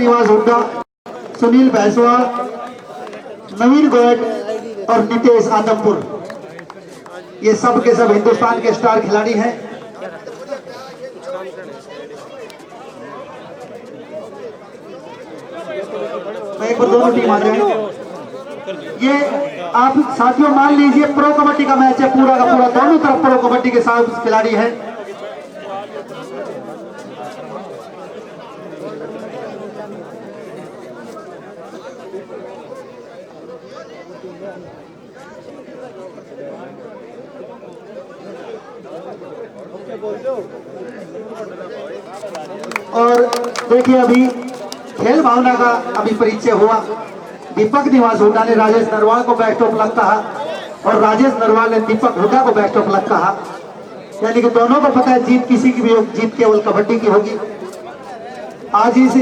निवास हुड्डा, सुनील भैंसवाल, नवीन गोयट और नितेश आदमपुर, ये सब के सब हिंदुस्तान के स्टार खिलाड़ी हैं। एक बार दोनों टीम आ जाए। ये आप साथियों मान लीजिए प्रो कबड्डी का मैच है, पूरा का पूरा दोनों तरफ प्रो कबड्डी के साथ खिलाड़ी हैं। और देखिए अभी खेल भावना का अभी परिचय हुआ। दीपक निवास हुड्डा ने राजेश नरवाल को बैक टॉप लग कहा और राजेश नरवाल ने दीपक हुड्डा को बैक टॉप लग कहा, यानी कि दोनों को पता है जीत किसी की भी होगी, जीत केवल कबड्डी की होगी। आज ही से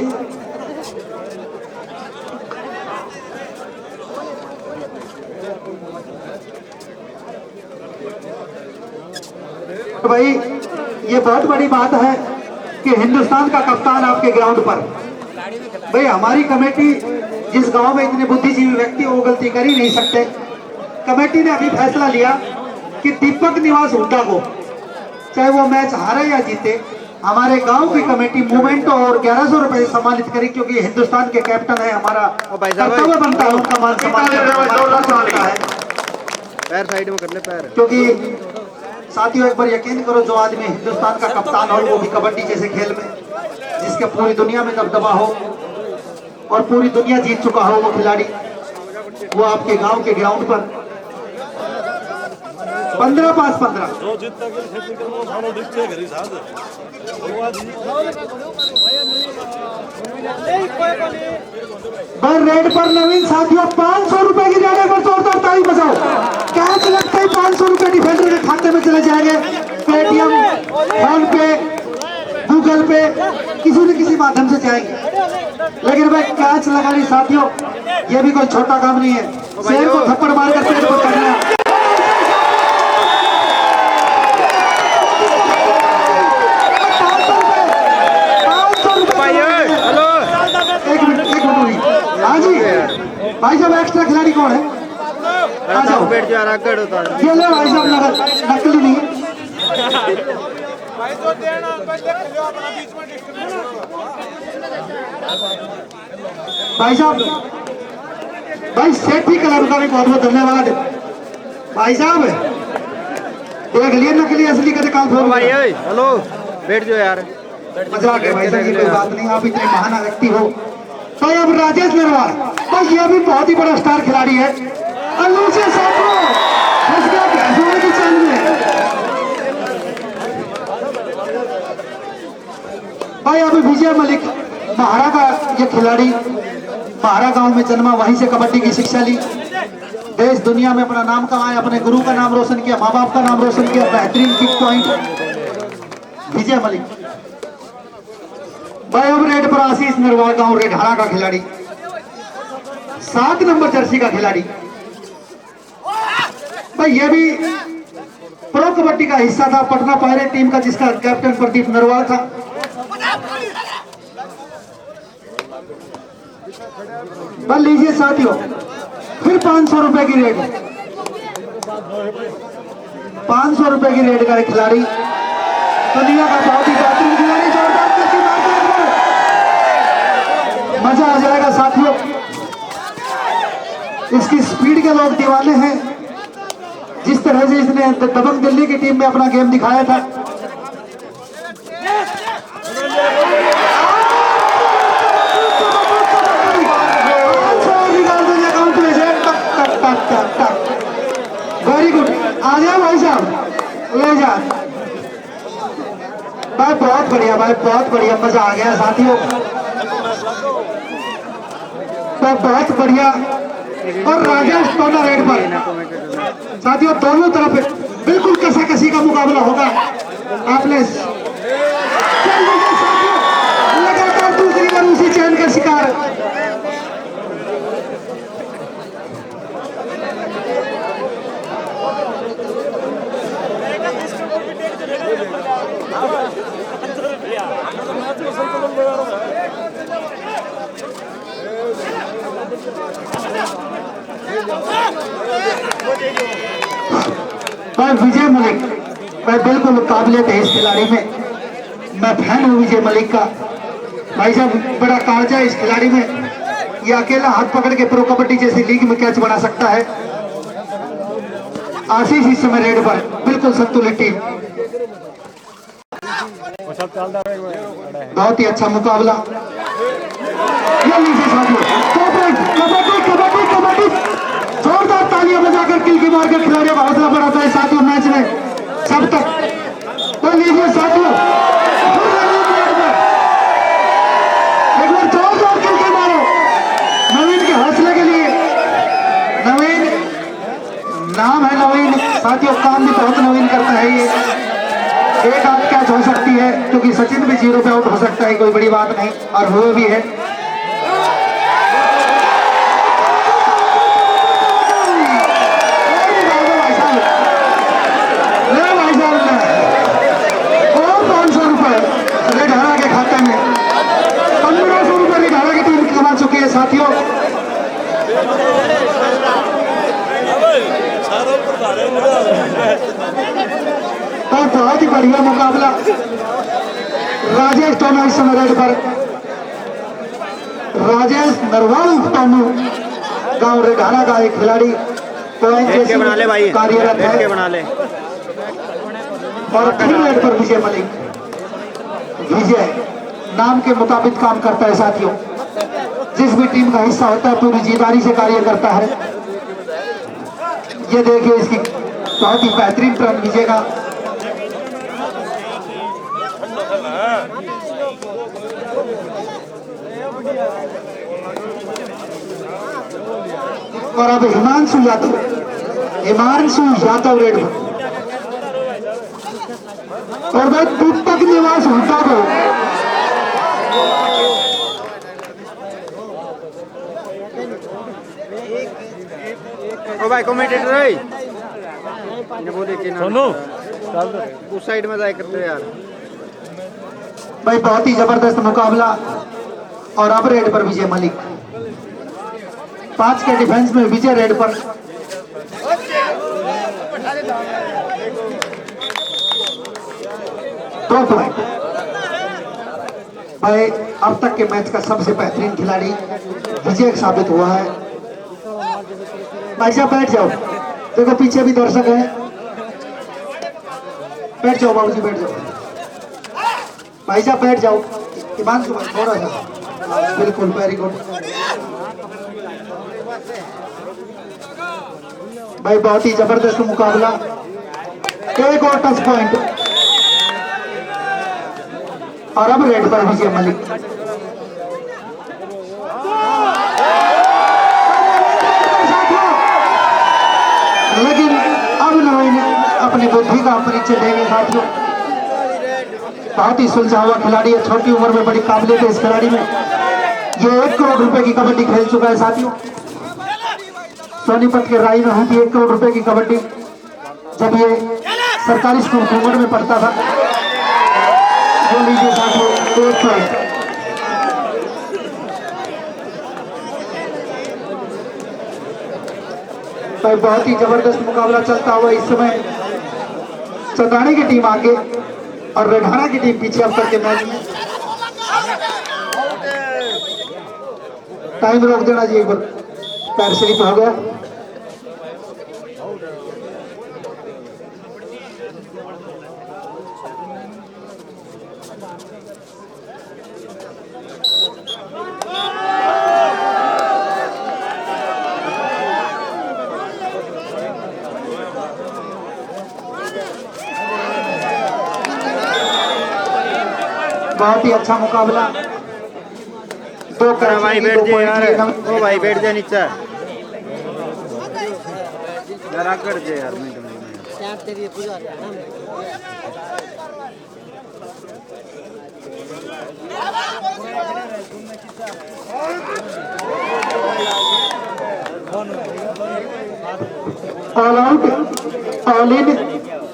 तो भाई ये बहुत बड़ी बात है कि हिंदुस्तान का कप्तान आपके ग्राउंड पर। भाई हमारी कमेटी जिस गांव में इतने बुद्धिजीवी व्यक्ति वो गलती कर ही नहीं सकते। कमेटी ने अभी फैसला लिया कि दीपक निवास हुड्डा को चाहे वो मैच हारे या जीते, हमारे गांव की कमेटी मोमेंटो और 1100 रुपए से सम्मानित करी, क्योंकि हिंदुस्तान के कैप्टन है, हमारा कर्तव्य बनता है उनका मान सम्मान है। पैर साइड में कर ले पैर। क्योंकि साथियों एक बार यकीन करो, जो आदमी हिंदुस्तान का कप्तान हो वो भी कबड्डी जैसे खेल में जिसके पूरी दुनिया में दबदबा हो और पूरी दुनिया जीत चुका हो, वो खिलाड़ी वो आपके गांव के ग्राउंड पर 15-5-15 रेड पर नवीन साथियों 500 रुपए की रेड पर जोरदार ताली बजाओ। कैच लगते ही 500 रुपए डिफेंडर के खाते में चले जाएंगे। पेटीएम, फोन पे, गूगल पे किसी न किसी माध्यम से जाएंगे। लेकिन भाई कैच लगानी साथियों ये भी कोई छोटा काम नहीं है। शेर को थप्पड़ मारकर पेट पर करना। भाई साहब एक्स्ट्रा खिलाड़ी कौन है? आ जाओ बैठ जा रहा कर होता है। ये ले भाई साहब, नकली नहीं है भाई साहब। भाई सेठी क्लब का भी बहुत बहुत धन्यवाद भाई साहब। देख लिए नकली असली का निकाल फोन भाई। हेलो बैठ जाओ यार, मजाक है भाई साहब, ये कोई बात नहीं। आप इतने महान व्यक्ति हो। तो अब राजेश नरवाल, तो ये भी बहुत ही बड़ा स्टार खिलाड़ी है। भाई अभी विजय मलिक महारा का ये खिलाड़ी, महारा गांव में जन्मा, वहीं से कबड्डी की शिक्षा ली, देश दुनिया में अपना नाम कमाया, अपने गुरु का नाम रोशन किया, माँ बाप का नाम रोशन किया। बेहतरीन किक पॉइंट विजय मलिक। भाई अब रेड पर आशीष नरवाल गांव रेढारा का खिलाड़ी, 7 नंबर जर्सी का खिलाड़ी। भाई ये भी प्रो कबड्डी का हिस्सा था, पटना पायरेट टीम का, जिसका कैप्टन प्रदीप नरवाल था। बस लीजिए साथियों, फिर 500 रुपए की रेड, 500 रुपए की रेड का एक खिलाड़ी, दुनिया का बहुत ही बेहतरीन खिलाड़ी। जोरदार मजा आ जाएगा साथियों। इसकी स्पीड के लोग दीवाने हैं। जिस तरह से इसने दबंग दिल्ली की टीम में अपना गेम दिखाया था। वेरी गुड, आ जाओ भाई साहब, ले जा भाई। बहुत बढ़िया भाई, बहुत बढ़िया, मजा आ गया साथियों, बहुत बढ़िया। और राजेश टोना रेड पर साथियों दोनों तरफ बिल्कुल कसा कसी का मुकाबला होगा। आपने लगातार दूसरी बार उसी चैन का शिकार। भाई विजय मलिक, भाई बिल्कुल काबिलियत है इस खिलाड़ी में, मैं फैन हूँ विजय मलिक का। भाई साहब बड़ा कांचा है इस खिलाड़ी में, ये अकेला हाथ पकड़ के प्रो कबड्डी जैसी लीग में कैच बना सकता है। आशीष इस समय रेड पर, बिल्कुल संतुलित टीम, बहुत ही अच्छा मुकाबला। ये लीजिए साथियों, कबड्डी कबड्डी कबड्डी, जोरदार तालियां बजाकर किल की मार कर खिलाड़ियों का हौसला बढ़ाता है साथियों मैच में सब तक। तो लीजिए साथियों, एक बार जोरदार किल की मारो नवीन के हौसले के लिए। नवीन नाम है नवीन साथियों, काम भी बहुत नवीन करता है ये। एक आध कैच हो सकती है क्योंकि सचिन भी 0 पे आउट हो सकता है, कोई बड़ी बात नहीं, और हुए भी है। और 500 रुपए रेढारा के खाते में, 1500 रुपए रेढारा की टीम कमा चुकी है साथियों। और बहुत ही बढ़िया मुकाबला। राजेश टोनू इस समय रेड पर, राजेश नरवाल टोनू गांव रेढारा का एक खिलाड़ी कार्यरत है। और फिर रेड पर विजय मलिक, विजय नाम के मुताबिक काम करता है साथियों, जिस भी टीम का हिस्सा होता है पूरी जिम्मेदारी से कार्य करता है। ये देखिए इसकी बहुत ही बेहतरीन टर्न विजय का। और अब हिमांशु यादव, हिमांशु यादव रेड पर, और भाई दीपक निवास होता को ओ भाई कमेंटेटर है ने वो देखिए ना सुनो उस साइड में जाए करते यार। भाई बहुत ही जबरदस्त मुकाबला। और अब रेड पर विजय मलिक, 5 के डिफेंस में विजय रेड पर। तो भाई अब तक के मैच का सबसे बेहतरीन खिलाड़ी विजय साबित हुआ है। भाई साहब बैठ जाओ, देखो पीछे भी दर्शक हैं, बैठ जाओ बाबूजी बैठ जाओ। भाई साहब बैठ जाओ, हिमांशु भाई थोड़ा सा, बिल्कुल वेरी गुड। भाई बहुत ही जबरदस्त मुकाबला। एक और टच पॉइंट, और अब रेड पर विजय मलिक। लेकिन अब नवीन अपनी बुद्धि का परिचय देंगे साथियों। बहुत ही सुलझा हुआ खिलाड़ी है, छोटी उम्र में बड़ी काबिलियत है इस खिलाड़ी में। ये 1 करोड़ रुपए की कबड्डी खेल चुका है साथियों। सोनीपत के राई में हुई थी 1 करोड़ रुपए की कबड्डी, जब ये सरकारी स्कूल कुंवर में पढ़ता था। जो लीजिए साथियों, एक पॉइंट। भाई बहुत ही जबरदस्त मुकाबला चलता हुआ इस समय चंदानी की टीम आगे और रेढारा की टीम पीछे अब तक के मैच में। टाइम रोक देना जी, एक बार पैर स्लिप हो गया। बहुत ही अच्छा मुकाबला। 2 भाई बैठ जा यार, ओ भाई बैठ जा नीचे जरा कर दे यार। मैं तेरी पूजा ऑल आउट ऑल इन,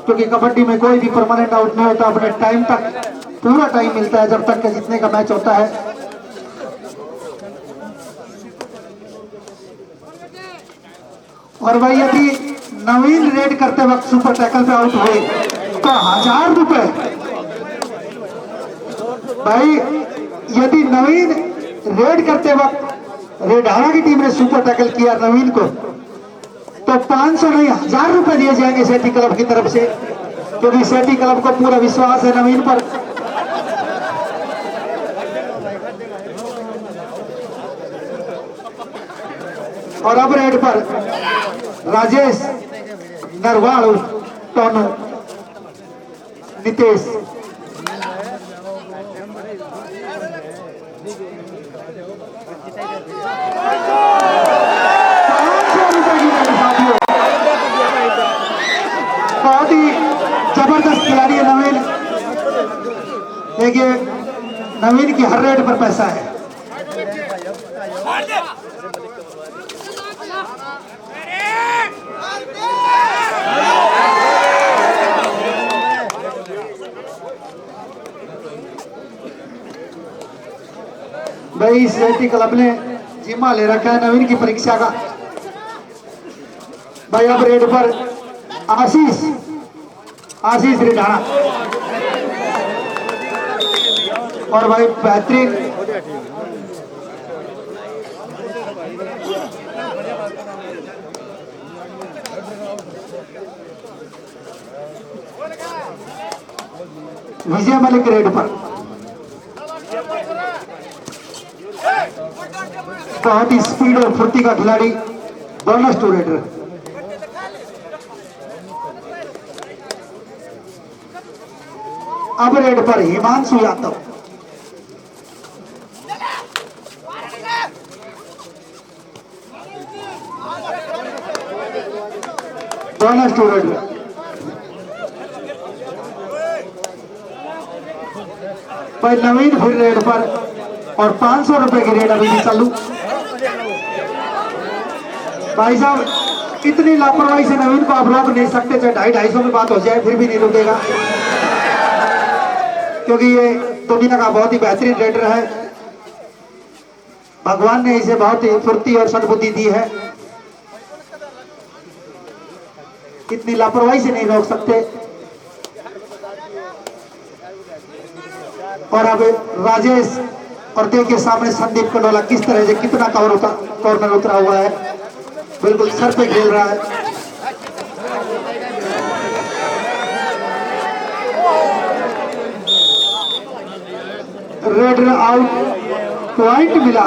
क्योंकि कबड्डी में कोई भी परमानेंट आउट नहीं होता। अपने टाइम तक पूरा टाइम मिलता है जब तक के जितने का मैच होता है। और भाई अभी नवीन रेड करते वक्त सुपर टैकल पे आउट हुए तो 1000 रुपए। भाई यदि नवीन रेड करते वक्त रेडाना की टीम ने सुपर टैकल किया नवीन को तो 500 नहीं 1000 रुपए दिए जाएंगे सेठी क्लब की तरफ से, क्योंकि सेठी क्लब को पूरा विश्वास है नवीन पर। और अब रेड पर राजेश नरवाल, टोनू, नितेश। बहुत ही जबरदस्त खिलाड़ी है नवीन। देखिए नवीन की हर रेड पर पैसा है। भाई इस सेठी क्लब ने जिम्मा ले रखा है नवीन की परीक्षा का। भाई अब रेड पर आशीष रेडाना और भाई बेहतरीन विजय मलिक रेड पर। बहुत ही स्पीड और फुर्ती का खिलाड़ी बोनस टू रेडर। अब रेड पर Himanshu Yadav. Bonus to raider. भाई नवीन फिर रेड पर और 500 रुपए की रेड अभी भी चालू। भाई साहब इतनी लापरवाही से नवीन को आप रोक नहीं सकते, चाहे 250-250 में बात हो जाए फिर भी नहीं रुकेगा, क्योंकि ये दुनिया का बहुत ही बेहतरीन रेडर है। भगवान ने इसे बहुत ही फुर्ती और सद्बुद्धि दी है, इतनी लापरवाही से नहीं रोक सकते। और अब राजेश और देखिए सामने संदीप कंडोला किस तरह से कितना कॉर्नर उतरा हुआ है, बिल्कुल सर पे खेल रहा है। रेडर आउट, पॉइंट मिला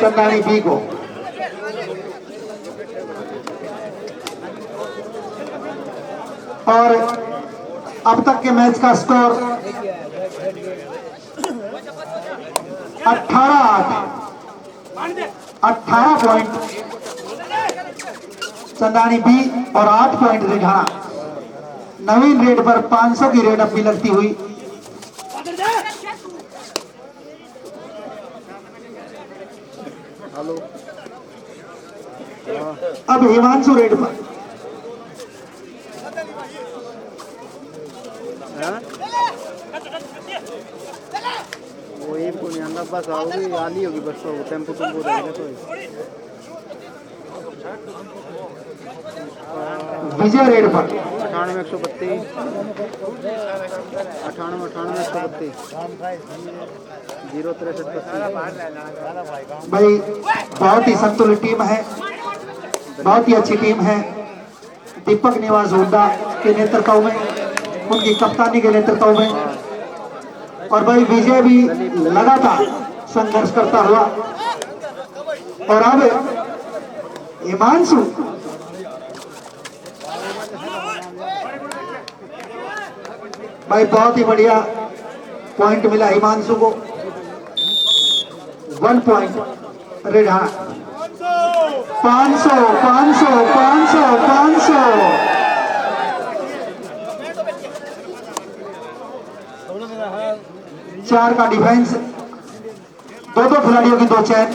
चंदानी बी को। और अब तक के मैच का स्कोर 18 पॉइंट चंदानी बी और 8 पॉइंट रेडाना। नवीन रेड पर 500 की रेड अब भी लगती हुई। अब हिमांशु रेड पर। वो ये पुनियांदा बस आओगी आली होगी बस वो टेम्पो तुम बोल रहे तो विजय रेड पर 98-132 98-132 063 भाई बहुत ही संतुलित टीम है, बहुत ही अच्छी टीम है। दीपक निवास हुड्डा के नेतृत्व में, उनकी कप्तानी के नेतृत्व में। और भाई विजय भी लगातार संघर्ष करता हुआ। और अब हिमांशु भाई बहुत ही बढ़िया पॉइंट मिला हिमांशु को, 1 पॉइंट रेडाना। 500 500 500 500 4 का डिफेंस, दो खिलाड़ियों की 2 चैन।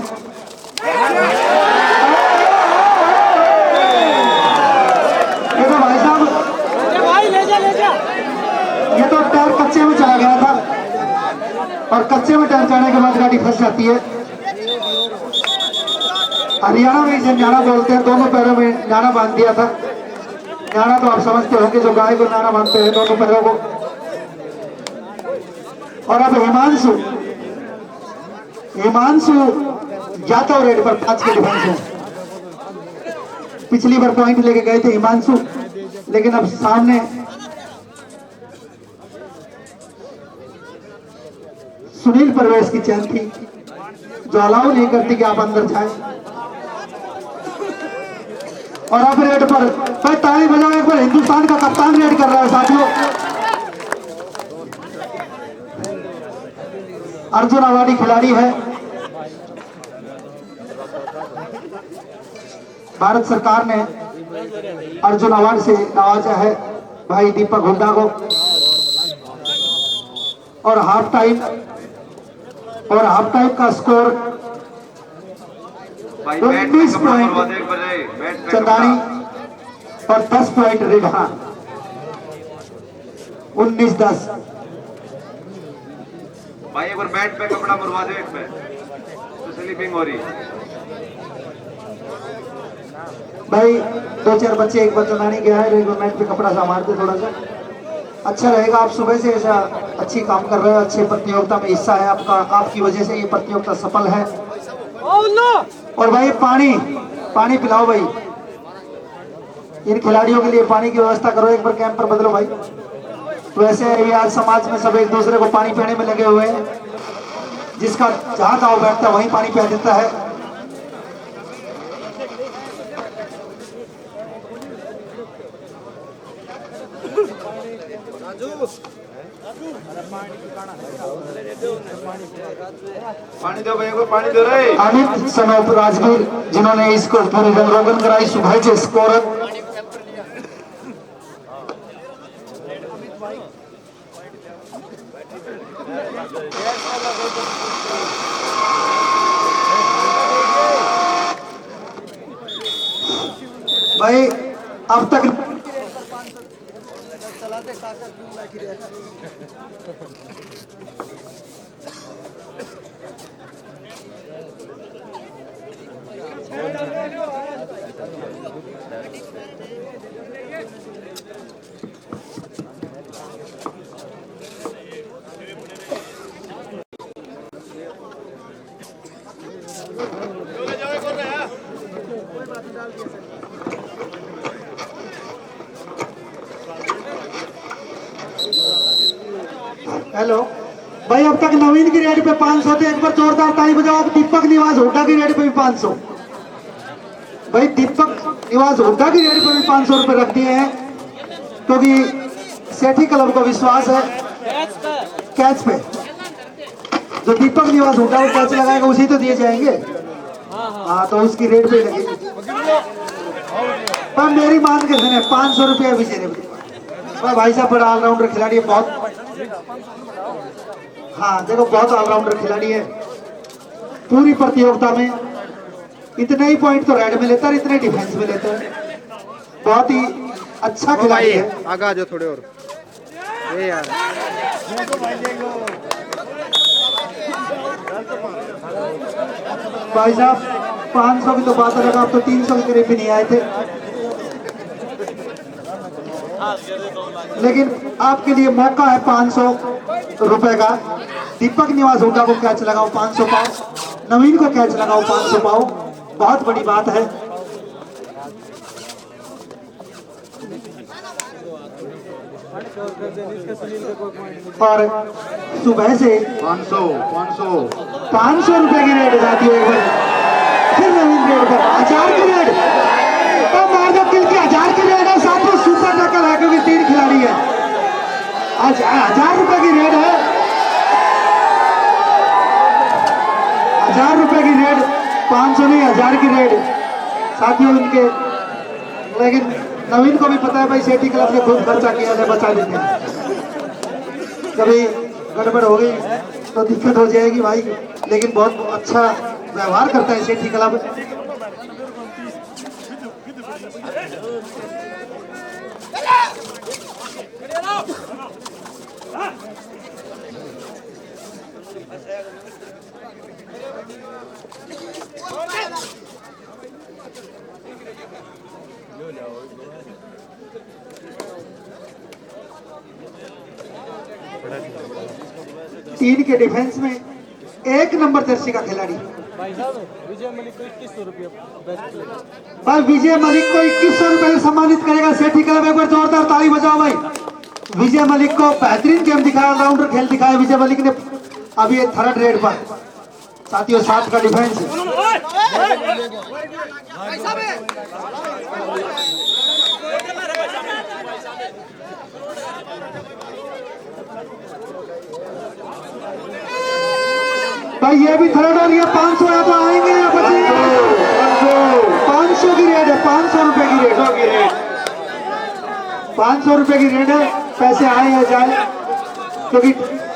ये तो भाई साहब ये तो टायर कच्चे में चला गया था और कच्चे में टायर जाने के बाद गाड़ी फंस जाती है। हरियाणा में इसे न्याणा बोलते हैं, दोनों पैरों में न्याणा बांध दिया था नाना तो आप समझते होंगे, जो गाय को नाना मानते हैं दोनों पैरों को। और अब हिमांशु यादव रेड पर 5 के डिफेंस है। पिछली बार पॉइंट लेके गए थे हिमांशु, लेकिन अब सामने सुनील प्रवेश की चैन थी, जो अलाउ नहीं करती कि आप अंदर जाए। और अब रेड पर भाई ताली बजाओ एक बार, हिंदुस्तान का कप्तान रेड कर रहा है साथियों। अर्जुन अवार्डी खिलाड़ी है, भारत सरकार ने अर्जुन अवार्ड से नवाजा है भाई दीपक हुड्डा को। और हाफ टाइम का स्कोर 19 पॉइंट चंदानी और 10 पॉइंट रिढ़ा, 19-10। भाई एक बार मैट पे कपड़ा मरवा दो, एक पे तो स्लीपिंग हो रही। भाई 2-4 बच्चे, एक बार चंदानी गया है, एक बार मैट पे कपड़ा सा मारते थोड़ा सा अच्छा रहेगा। आप सुबह से ऐसा अच्छी काम कर रहे हो, अच्छी प्रतियोगिता में हिस्सा है आपका, आपकी वजह से ये प्रतियोगिता सफल है। और भाई पानी पिलाओ भाई, इन खिलाड़ियों के लिए पानी की व्यवस्था करो, एक बार कैंप पर बदलो भाई। वैसे ये आज समाज में सब एक दूसरे को पानी पीने में लगे हुए हैं, जिसका जहां दाव बैठता है वहीं पानी पिला देता है। पानी दो भाई, पानी दो रे। अमित सनोप राजगीर, जिन्होंने इसको पूरी रोगन कराई सुबह से स्कोर। भाई अब तक हेलो भाई, अब तक नवीन की रेट पे 500 थे, एक बार जोरदार ताली बजाओ। दीपक निवास हुड्डा की रेट पे भी 500। भाई दीपक निवास हुड्डा की रेट पे भी 500 रुपए रख दिए हैं, क्योंकि सेठी क्लब को विश्वास है कैच पे। जो दीपक निवास हुड्डा को कैच लगाएगा उसी तो दिए जाएंगे। हाँ तो उसकी रेट पे लगेगी। पर मेरी मान के सुने 500 रुपया भी देने। भाई साहब बड़ा ऑलराउंडर खिलाड़ी है, बहुत, हाँ देखो बहुत ऑलराउंडर खिलाड़ी है। पूरी प्रतियोगिता में इतने ही पॉइंट तो रेड में लेता है, इतने डिफेंस में लेता है। बहुत ही अच्छा खिलाड़ी है। आगे आ जाओ थोड़े और। ये यार भाई साहब 500 की तो बात लगा, आप तो 300 के करीब भी नहीं आए थे, लेकिन आपके लिए मौका है 500 रुपए का। दीपक निवास हुड्डा को कैच लगाओ 500 पाओ, नवीन को कैच लगाओ 500 पाओ, बहुत बड़ी बात है। और सुबह से 500 रुपए की रेट जाती है। एक बार फिर नवीन रेट पर 1000 की रेट, तो मार दो किल की 1000 की रेट है। साथ में सुपर टक्कर है, क्योंकि 3 खिलाड़ी है। आज 1000 रुपए की रेट है, 1000 रुपए की रेट, 500 नहीं 1000 की रेट साथियों इनके। लेकिन नवीन को भी पता है भाई सेठी क्लब से खुद खर्चा किया है, बचा लेते हैं। कभी गड़बड़ हो गई तो दिक्कत हो जाएगी भाई, लेकिन बहुत अच्छा व्यवहार करता है सेठी क्लब। 3 के डिफेंस में 1 नंबर जर्सी का खिलाड़ी। भाई साहब विजय मलिक को 2100 रुपये बेस्ट प्लेयर। भाई विजय मलिक को 2100 रुपए से सम्मानित करेगा सेठी क्लब। एक बार जोरदार ताली बजाओ भाई। विजय मलिक को बेहतरीन गेम दिखाया, ऑलराउंडर खेल दिखाया विजय मलिक ने। अभी ये 3rd रेड पर साथियों 7 का डिफेंस। भाई ये भी 3rd और ये 500 है तो आएंगे या बचेंगे? 500 की रेट है, 500 रुपए की रेट, 500 रुपए की रेट है। पैसे आए या जाए क्योंकि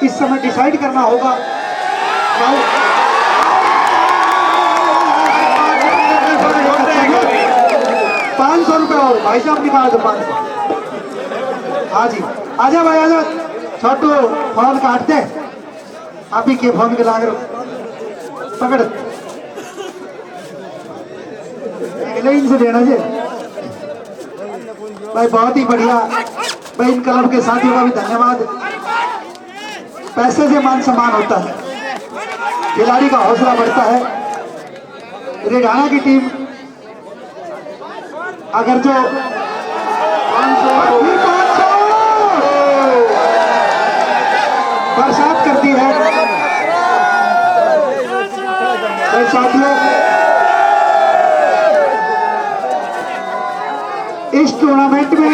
इस समय डिसाइड करना होगा। 500 रुपए और भाई साहब निकाल दो 500। हाँ जी आजा भाई आजा। छोटू फोन काटते आप ही के फोन के लाग पकड़ इनसे देना जी भाई। बहुत ही बढ़िया भाई। इन क्लब के साथियों का भी धन्यवाद। पैसे से मान सम्मान होता है, खिलाड़ी का हौसला बढ़ता है। रेडाना की टीम अगर जो 500 बरसात करती है भाई साथियों। इस टूर्नामेंट में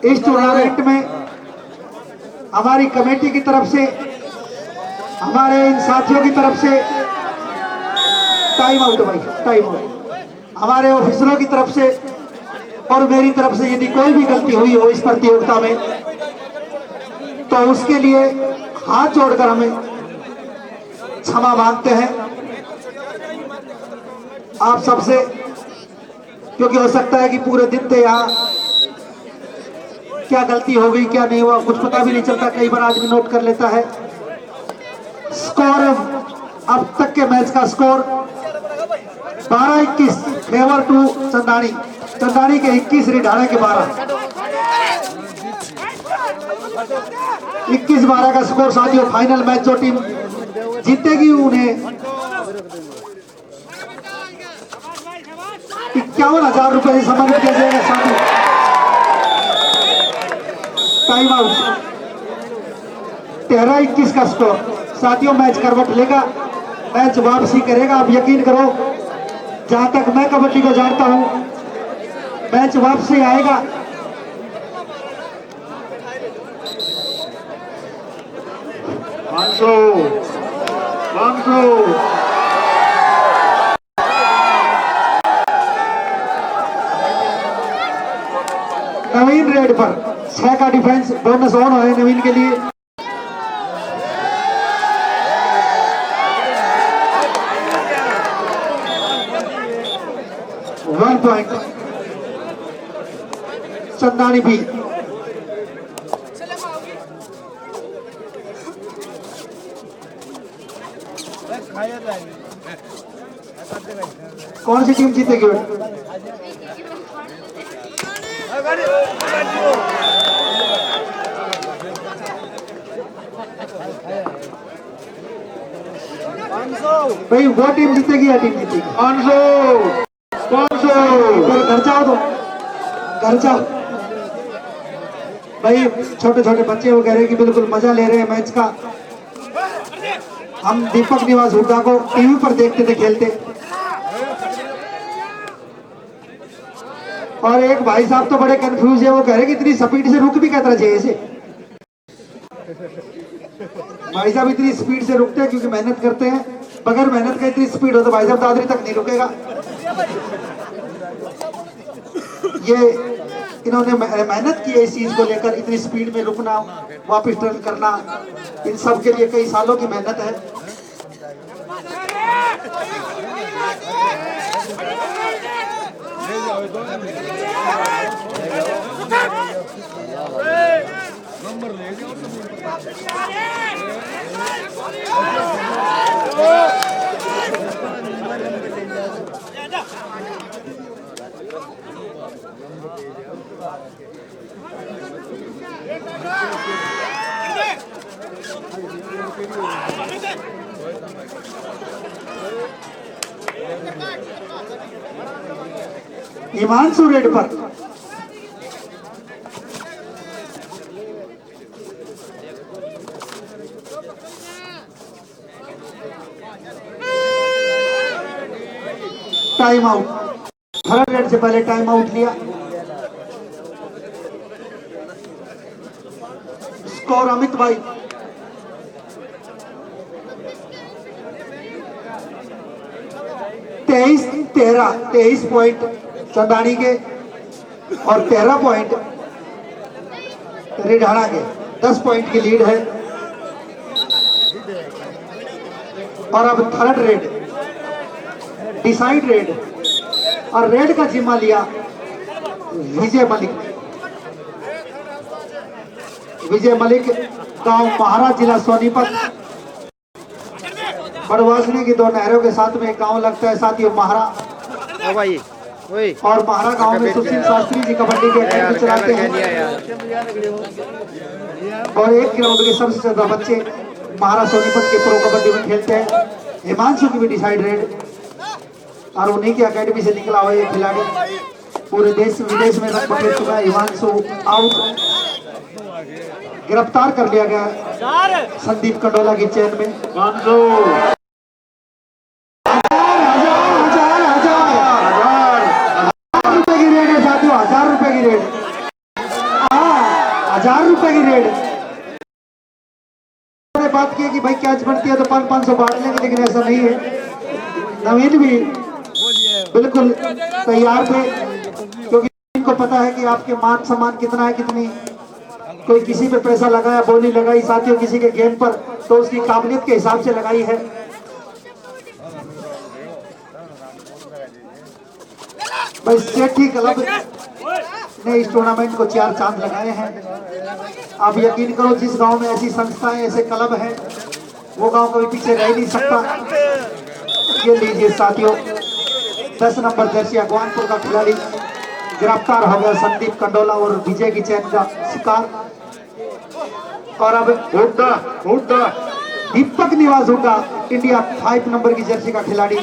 इस टूर्नामेंट में हमारी कमेटी की तरफ से, हमारे इन साथियों की तरफ से टाइम आउट भाई, टाइम आउट। हमारे ऑफिसरों की तरफ से और मेरी तरफ से यदि कोई भी गलती हुई हो इस प्रतियोगिता में तो उसके लिए हाथ जोड़कर हमें क्षमा मांगते हैं आप सबसे। क्योंकि हो सकता है कि पूरे दिन थे यहाँ, क्या गलती हो गई क्या नहीं हुआ कुछ पता भी नहीं चलता। कई बार आदमी नोट कर लेता है। स्कोर अब तक के मैच का score 12-21 favour to Chandani. Chandani के 21, रिडाना के 12। 21-12 का स्कोर साथियों। फाइनल मैच जो टीम जीतेगी उन्हें 51,000 रुपए से सम्मानित किया जाएगा साथियों। Time out. 13-21 का स्कोर साथियों। मैच करवट लेगा, मैच वापसी करेगा। आप यकीन करो, जहां तक मैं कबड्डी को जानता हूं मैच वापसी आएगा। नवीन रेड पर 6 का डिफेंस। बोनस ऑन है नवीन के लिए। वन पॉइंट चंदानी भी। कौन सी टीम जीतेगी? भाई वो टीम जीतेगी या टीम जीतेगी? 500 घर जाओ तो घर जाओ भाई। छोटे छोटे बच्चे वगैरह की बिल्कुल मजा ले रहे हैं मैच का। हम दीपक निवास हुड्डा को टीवी पर देखते थे खेलते। और एक भाई साहब तो बड़े कंफ्यूज है, वो कह रहे कि इतनी स्पीड से रुक भी कहता चाहिए इसे। भाई साहब इतनी स्पीड से रुकते हैं क्योंकि मेहनत करते हैं। बगैर मेहनत का इतनी स्पीड हो तो भाई साहब दादरी तक नहीं रुकेगा। ये इन्होंने मेहनत की है इस चीज को लेकर। इतनी स्पीड में रुकना, वापस टर्न करना, इन सब के लिए कई सालों की मेहनत है। हिमांशु रेड पर। टाइम आउट, थर्ड रेड से पहले टाइम आउट लिया। स्कोर अमित भाई 23 पॉइंट चंदानी के और 13 पॉइंट रेढाना के। 10 पॉइंट की लीड है। और अब थर्ड रेड, डिसाइड रेड, और रेड का जिम्मा लिया विजय मलिक। विजय मलिक गांव महाराज, जिला सोनीपत। बड़वासने की 2 नहरों के साथ में एक गांव लगता है साथियों, महारा। ओ भाई ओए, और महारा गांव में सुशील शास्त्री जी कबड्डी के अकेडमी चलाते हैं। और एक ग्राउंड के सबसे ज्यादा बच्चे महारा सोनीपत के प्रो कबड्डी में खेलते हैं। हिमांशु की भी डिसाइड रेड, और उन्हीं की अकेडमी से निकला हुआ ये खिलाड़ी पूरे देश विदेश में रंग खेल चुका है। हिमांशु आउट, गिरफ्तार कर लिया गया संदीप कंडोला की चेन में। 1000 रुपए की रेड, 1000 रुपए की रेड। बात की कि भाई कैच बनती है तो 500 बांट लेंगे, लेकिन ऐसा नहीं है। नवीन भी बिल्कुल तैयार थे, क्योंकि इनको पता है कि आपके मान सम्मान कितना है, कितनी कोई किसी पे पैसा लगाया, बोली लगाई साथियों किसी के गेम पर, तो उसकी काबिलियत के हिसाब से लगाई है। भाई सेठी क्लब ने इस टूर्नामेंट को 4 चांद लगाए हैं। आप यकीन करो, जिस गांव में ऐसी संस्थाएं, ऐसे क्लब हैं, वो गांव कभी पीछे रह नहीं सकता। ये लीजिए साथियों, 10 नंबर जर्सी अगवानपुर का खिलाड़ी गिरफ्तार हो गया, संदीप कंडोला और विजय की चैन का शिकार। और अब दीपक निवास हुड्डा, इंडिया 5 नंबर की जर्सी का खिलाड़ी।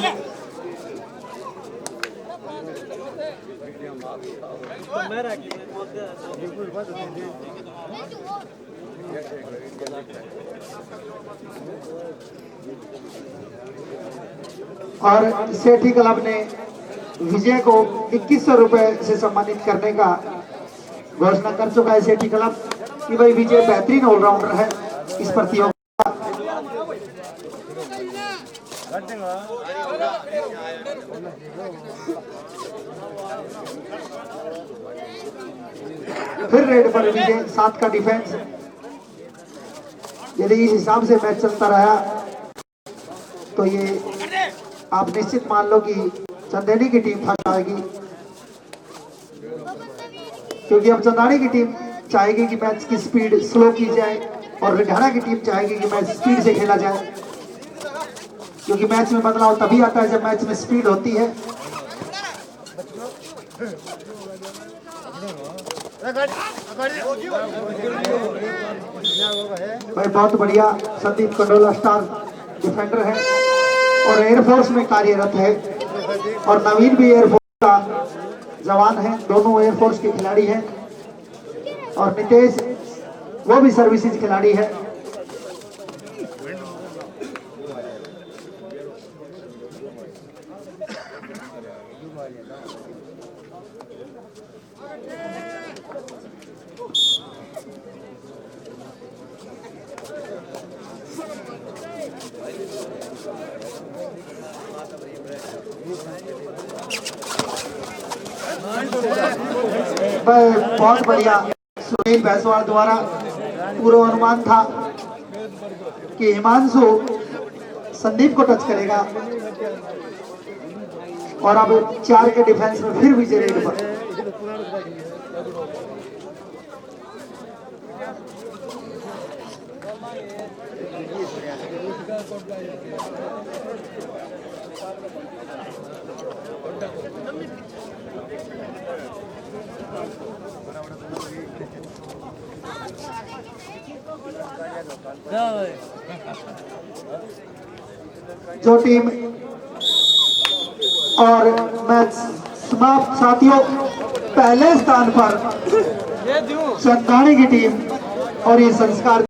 और सेठी क्लब ने विजय को 2100 रुपए से सम्मानित करने का घोषणा कर चुका है सेठी क्लब कि भाई विजय बेहतरीन ऑलराउंडर है इस प्रतियोगिता। फिर रेड पर विजय, 7 का डिफेंस। यदि इस हिसाब से मैच चलता रहा तो ये आप निश्चित मान लो कि चंदेली की टीम फंस आएगी, क्योंकि अब चंदानी की टीम चाहेगी कि मैच की स्पीड स्लो की जाए और रिढाना की टीम चाहेगी कि मैच स्पीड से खेला जाए, क्योंकि मैच में बदलाव तभी आता है जब मैच में स्पीड होती है। भाई बहुत बढ़िया, संदीप कंडोला स्टार डिफेंडर है और एयरफोर्स में कार्यरत है, और नवीन भी एयरफोर्स का जवान है, दोनों एयरफोर्स के खिलाड़ी हैं। और नितेश वो भी सर्विसेज खिलाड़ी है। बहुत बढ़िया, सुनील भैंसवाड़ द्वारा पूर्व अनुमान था कि हिमांशु संदीप को टच करेगा, और अब 4 के डिफेंस में फिर विजय रेड पर। जो टीम और मैच समाप्त। साथियों, पहले स्थान पर ये दूं चंदानी की टीम और ये संस्कार